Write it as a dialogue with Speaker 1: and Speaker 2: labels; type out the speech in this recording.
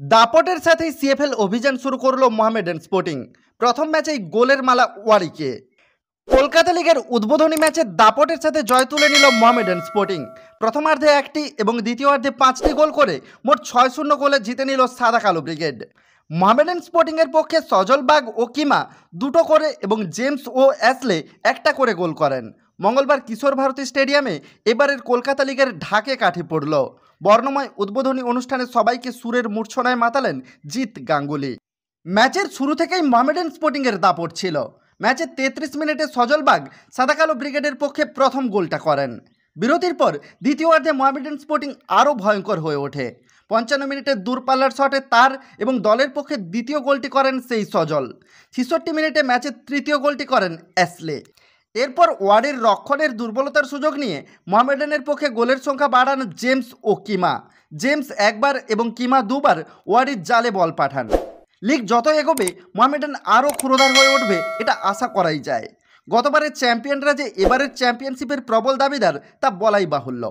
Speaker 1: দাপটের সাথেই সিএফএল অভিযান শুরু করলো মোহামেডান স্পোর্টিং। প্রথম ম্যাচেই গোলের মালা ওয়ারিকে। কলকাতা লিগের উদ্বোধনী ম্যাচে দাপটের সাথে জয় তুলে নিল মোহামেডান স্পোর্টিং। প্রথমার্ধে 1টি এবং দ্বিতীয়ার্ধে 5টি গোল করে মোট 6-0 গোলে জিতে নিল সাদা কালো ব্রিগেড। মোহামেডান স্পোর্টিংয়ের পক্ষে সজল বাগ ও কিমা 2টো করে এবং জেমস ও অ্যাসলে 1টা করে গোল করেন। মঙ্গলবার কিশোর ভারতী স্টেডিয়ামে এবারের কলকাতা লিগের ঢাকে কাঠি পড়ল। বর্ণময় উদ্বোধনী অনুষ্ঠানে সবাইকে সুরের মূর্ছনায় মাতালেন জিৎ গাঙ্গুলি। ম্যাচের শুরু থেকেই মোহামেডান স্পোর্টিংয়ের দাপট ছিল। ম্যাচের 33 মিনিটে সজলবাগ সাদা কালো ব্রিগেডের পক্ষে প্রথম গোলটা করেন। বিরতির পর দ্বিতীয়ার্ধে মোহামেডান স্পোর্টিং আরও ভয়ঙ্কর হয়ে ওঠে। 55 মিনিটে দূরপাল্লার শটে তার এবং দলের পক্ষে দ্বিতীয় গোলটি করেন সেই সজল। 66 মিনিটে ম্যাচের তৃতীয় গোলটি করেন অ্যাসলে। এরপর ওয়ার্ডের রক্ষণের দুর্বলতার সুযোগ নিয়ে মোহামেডানের পক্ষে গোলের সংখ্যা বাড়ান জেমস ও কিমা। জেমস একবার এবং কিমা দুবার ওয়ার্ডের জালে বল পাঠান। লিগ যত এগোবে মোহামেডান আরও ক্ষুরোধার হয়ে উঠবে, এটা আশা করাই যায়। গতবারের চ্যাম্পিয়নরা যে এবারের চ্যাম্পিয়নশিপের প্রবল দাবিদার তা বলাই বাহুল্য।